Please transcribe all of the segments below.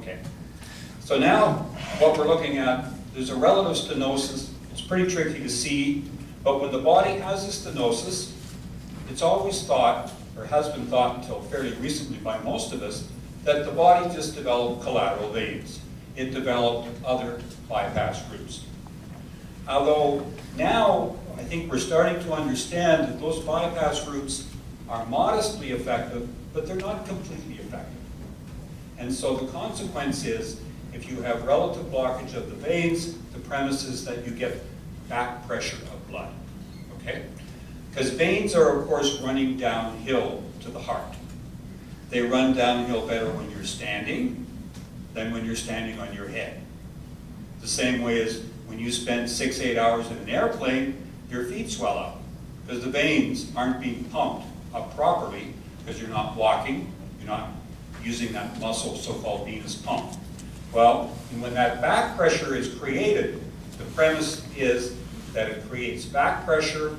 Okay. So now what we're looking at, there's a relative stenosis. It's pretty tricky to see, but when the body has a stenosis, it's always thought, or has been thought until fairly recently by most of us, that the body just developed collateral veins. It developed other bypass routes. Although now I think we're starting to understand that those bypass routes are modestly effective, but they're not completely effective. And so the consequence is, if you have relative blockage of the veins, the premise is that you get back pressure of blood, okay? Because veins are, of course, running downhill to the heart. They run downhill better when you're standing than when you're standing on your head. The same way as when you spend 6-8 hours in an airplane, your feet swell up because the veins aren't being pumped up properly because you're not walking, you're not using that muscle, so-called venous pump. Well, and when that back pressure is created, the premise is that it creates back pressure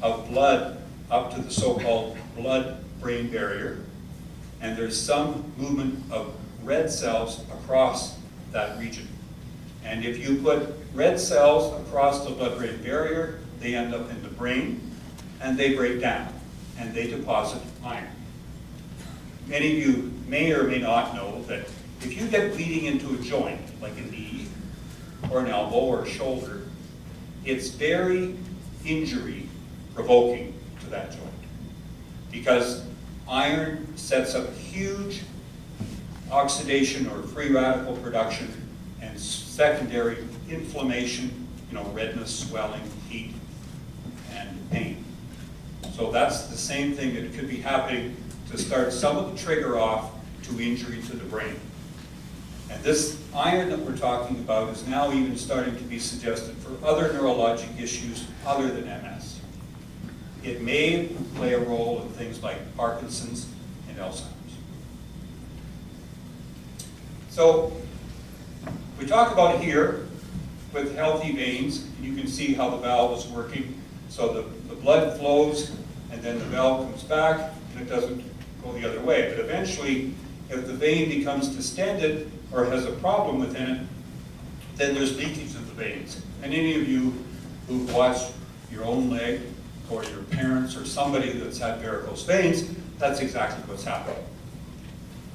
of blood up to the so-called blood-brain barrier, and there's some movement of red cells across that region. And if you put red cells across the blood-brain barrier, they end up in the brain, and they break down, and they deposit iron. Many of you may or may not know that if you get bleeding into a joint, like a knee, or an elbow, or a shoulder, it's very injury-provoking to that joint. Because iron sets up huge oxidation or free radical production and secondary inflammation, redness, swelling, heat, and pain. So that's the same thing that could be happening to start some of the trigger off to injury to the brain. And this iron that we're talking about is now even starting to be suggested for other neurologic issues other than MS. It may play a role in things like Parkinson's and Alzheimer's. So we talk about here with healthy veins, and you can see how the valve is working. So the blood flows, and then the valve comes back, and it doesn't go the other way. But eventually, if the vein becomes distended or has a problem within it, then there's leakage of the veins. And any of you who've watched your own leg, or your parents, or somebody that's had varicose veins, that's exactly what's happening.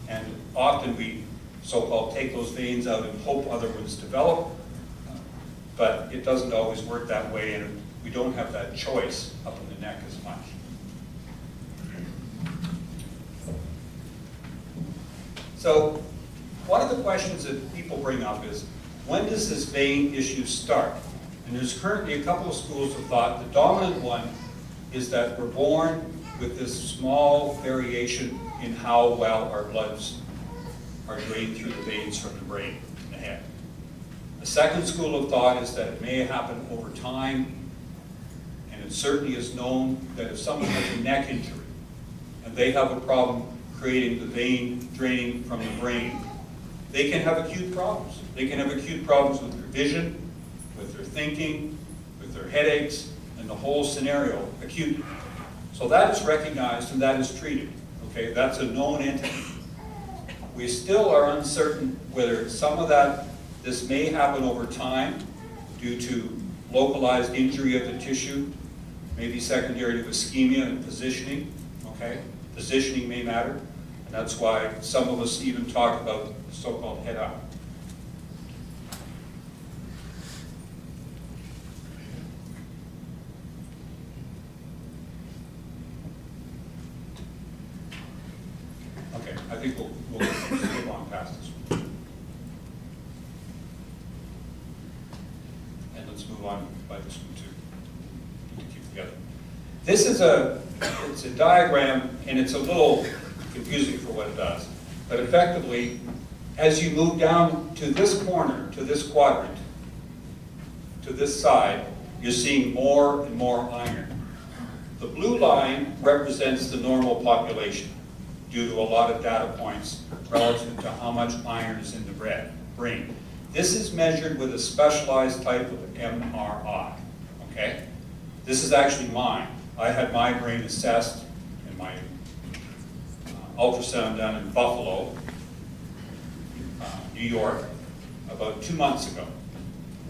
And often we so-called take those veins out and hope other ones develop, but it doesn't always work that way, and we don't have that choice up in the neck as much. So one of the questions that people bring up is, when does this vein issue start? And there's currently a couple of schools of thought. The dominant one is that we're born with this small variation in how well our bloods are drained through the veins from the brain and the head. The second school of thought is that it may happen over time, and it certainly is known that if someone has a neck injury and they have a problem creating the vein draining from the brain, they can have acute problems. They can have acute problems with their vision, with their thinking, with their headaches, and the whole scenario acute. So that is recognized and that is treated. Okay, that's a known entity. We still are uncertain whether some of this may happen over time due to localized injury of the tissue, maybe secondary to ischemia and positioning. Okay, positioning may matter, and that's why some of us even talk about the so-called head up. Okay, I think we'll skip on past this one. And let's move on by this one too, to keep together. This is it's a diagram, and it's a little confusing for what it does. But effectively, as you move down to this corner, to this quadrant, to this side, you're seeing more and more iron. The blue line represents the normal population due to a lot of data points relative to how much iron is in the brain. This is measured with a specialized type of MRI, okay? This is actually mine. I had my brain assessed in my ultrasound done in Buffalo New York about 2 months ago.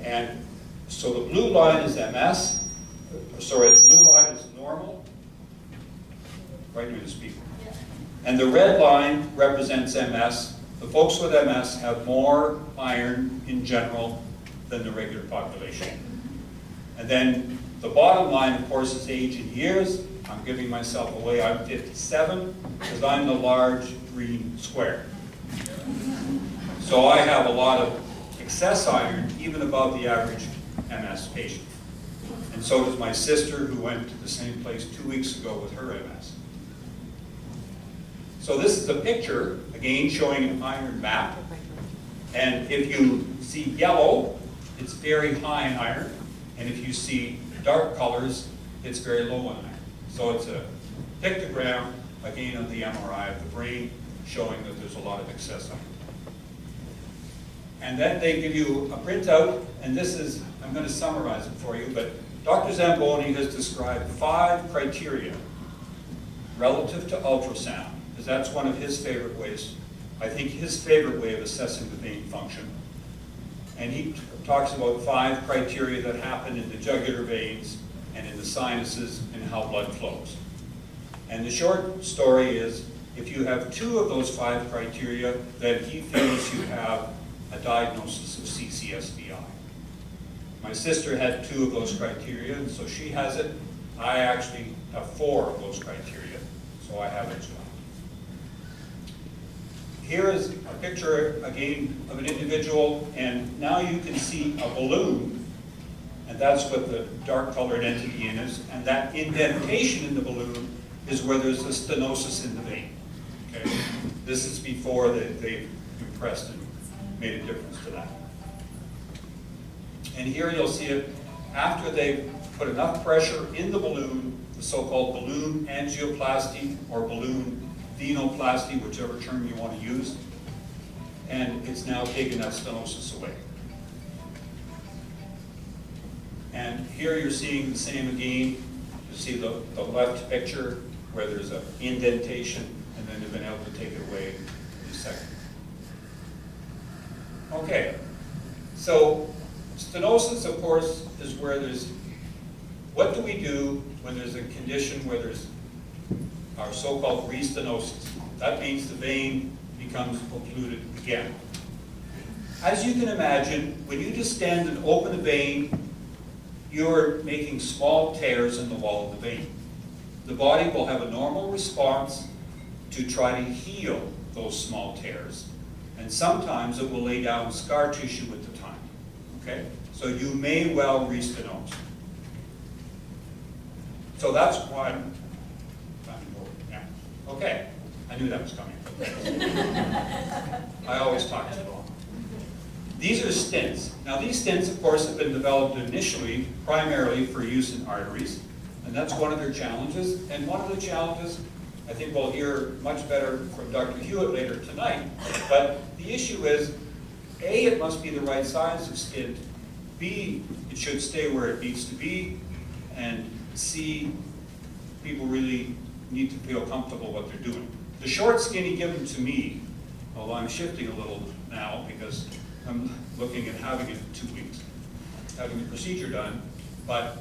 And so the blue line is MS, sorry, the blue line is normal, right near the speaker. And the red line represents MS. The folks with MS have more iron in general than the regular population. And then the bottom line, of course, is age in years. I'm giving myself away, I'm 57, because I'm the large green square. So I have a lot of excess iron, even above the average MS patient. And so does my sister, who went to the same place 2 weeks ago with her MS. So this is a picture, again, showing an iron map. And if you see yellow, it's very high in iron. And if you see dark colors, it's very low in iron. So it's a pictogram, again, of the MRI of the brain, showing that there's a lot of excess iron. And then they give you a printout, and this is, I'm going to summarize it for you, but Dr. Zamboni has described 5 criteria relative to ultrasound, because that's one of his favorite ways, I think his favorite way of assessing the vein function. And he talks about 5 criteria that happen in the jugular veins and in the sinuses and how blood flows. And the short story is, if you have 2 of those 5 criteria, then he feels you have a diagnosis of CCSVI. My sister had 2 of those criteria, and so she has it. I actually have 4 of those criteria, so I have it as well. Here is a picture, again, of an individual, and now you can see a balloon, and that's what the dark colored entity in is, and that indentation in the balloon is where there's a stenosis in the vein. Okay? This is before they've compressed and made a difference to that. And here you'll see it after they've put enough pressure in the balloon, the so-called balloon angioplasty or balloon venoplasty, whichever term you want to use, and it's now taken that stenosis away. And here you're seeing the same again. You see the left picture where there's an indentation, and then they've been able to take it away in a second. Okay, so stenosis, of course, is where there's, what do we do when there's a condition where there's our so-called restenosis? That means the vein becomes occluded again. As you can imagine, when you just stand and open a vein, you're making small tears in the wall of the vein. The body will have a normal response to try to heal those small tears. And sometimes it will lay down scar tissue with the time, okay? So you may well restenose. So that's why, yeah. Okay, I knew that was coming. I always talk too long. These are stents. Now these stents, of course, have been developed initially primarily for use in arteries, and that's one of their challenges. And one of the challenges, I think we'll hear much better from Dr. Hewitt later tonight, but the issue is, A, it must be the right size of stent, B, it should stay where it needs to be, and C, people really need to feel comfortable what they're doing. The short skinny given to me, although I'm shifting a little now because I'm looking at having it in 2 weeks, having the procedure done, but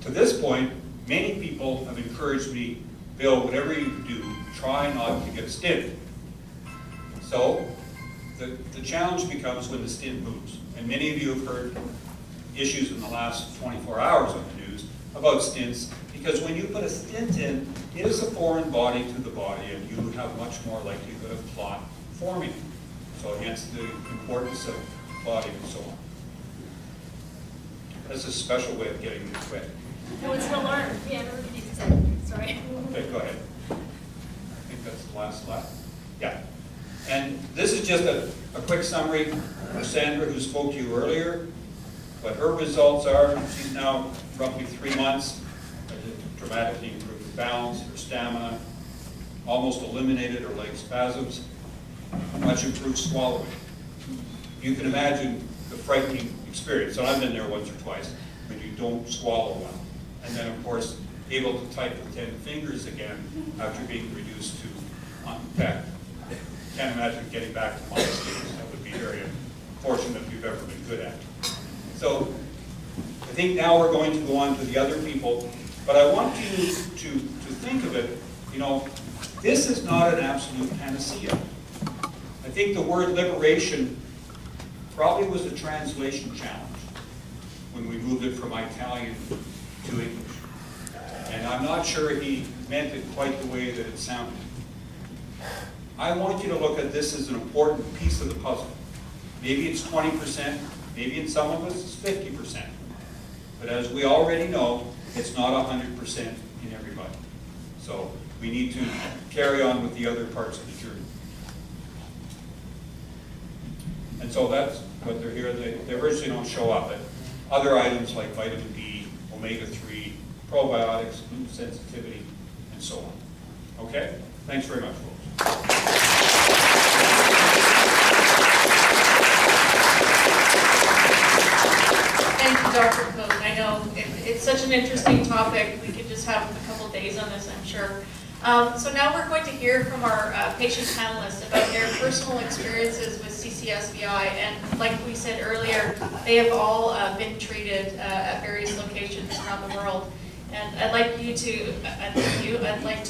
to this point, many people have encouraged me, Bill, whatever you do, try not to get stent. So the challenge becomes when the stent moves. And many of you have heard issues in the last 24 hours on the news about stents, because when you put a stent in, it is a foreign body to the body, and you have much more likelihood of clot forming. So hence the importance of body and so on. That's a special way of getting this wet. No, it's still learned. Yeah, never need to say. Sorry. Okay, go ahead. I think that's the last slide. Yeah. And this is just a quick summary for Sandra, who spoke to you earlier. What her results are, she's now roughly 3 months, dramatically improved her balance, her stamina, almost eliminated her leg spasms, much improved swallowing. You can imagine the frightening experience. So I've been there once or twice when you don't swallow well. And then, of course, able to type with 10 fingers again after being reduced to unpacked. Can't imagine getting back to my state. very fortunate if you've ever been good at. So I think now we're going to go on to the other people, but I want you to think of it, you know, this is not an absolute panacea. I think the word liberation probably was a translation challenge when we moved it from Italian to English. And I'm not sure he meant it quite the way that it sounded. I want you to look at this as an important piece of the puzzle. Maybe it's 20%, maybe in some of us it's 50%. But as we already know, it's not 100% in everybody. So we need to carry on with the other parts of the journey. And so that's what they're here. They originally don't show up, but other items like vitamin D, omega-3, probiotics, gluten sensitivity, and so on. Okay? Thanks very much, folks. Thank you, Dr. Cook. I know it's such an interesting topic. We could just have a couple days on this, I'm sure. So now we're going to hear from our patient panelists about their personal experiences with CCSVI, and like we said earlier, they have all been treated at various locations around the world. And I'd like to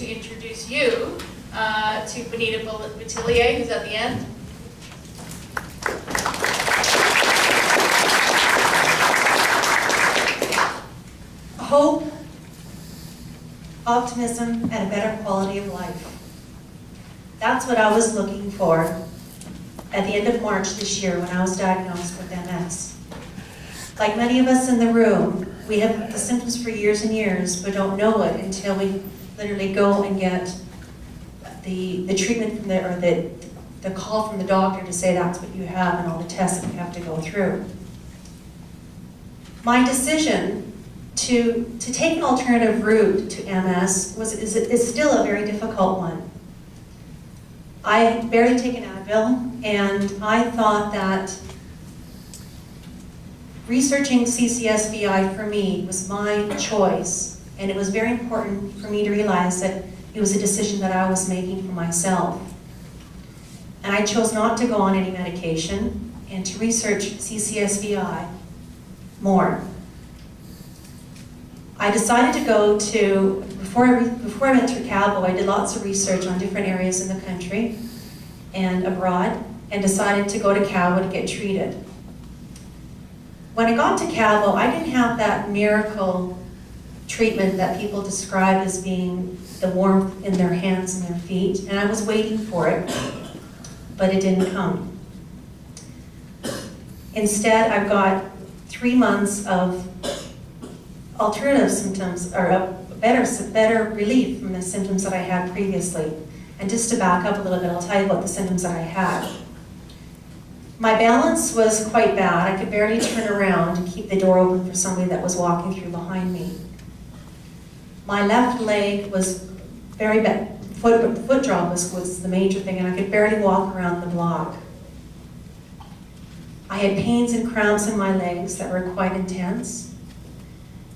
introduce you to Benita Batillier, who's at the end. Hope, optimism, and a better quality of life. That's what I was looking for at the end of March this year when I was diagnosed with MS. Like many of us in the room, we have the symptoms for years and years, but don't know it until we literally go and get the treatment from the call from the doctor to say that's what you have and all the tests that we have to go through. My decision to take an alternative route to MS is still a very difficult one. I had barely taken Advil, and I thought that researching CCSVI for me was my choice, and it was very important for me to realize that it was a decision that I was making for myself. And I chose not to go on any medication and to research CCSVI more. I decided to go to, before I went through Cabo, I did lots of research on different areas in the country and abroad, and decided to go to Cabo to get treated. When I got to Cabo, I didn't have that miracle treatment that people describe as being the warmth in their hands and their feet, and I was waiting for it, but it didn't come. Instead, I've got 3 months of alternative symptoms, or a better relief from the symptoms that I had previously. And just to back up a little bit, I'll tell you about the symptoms that I had. My balance was quite bad. I could barely turn around and keep the door open for somebody that was walking through behind me. My left leg was very bad. Foot drop was the major thing, and I could barely walk around the block. I had pains and cramps in my legs that were quite intense.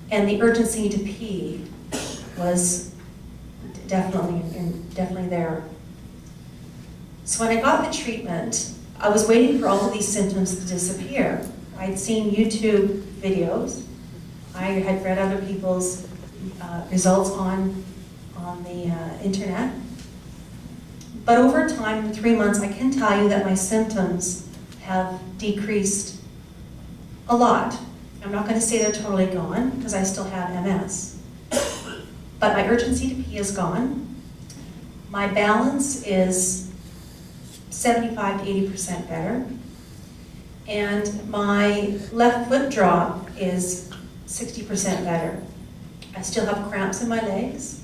And the urgency to pee was definitely there. So when I got the treatment, I was waiting for all of these symptoms to disappear. I'd seen YouTube videos. I had read other people's results on the internet. But over time, in 3 months, I can tell you that my symptoms have decreased a lot. I'm not going to say they're totally gone, because I still have MS. But my urgency to pee is gone. My balance is 75 to 80% better. And my left foot drop is 60% better. I still have cramps in my legs.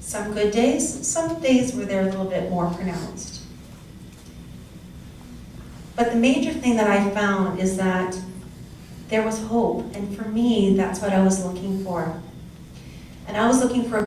Some good days, some days where they're a little bit more pronounced. But the major thing that I found is that there was hope, and for me, that's what I was looking for. And I was looking for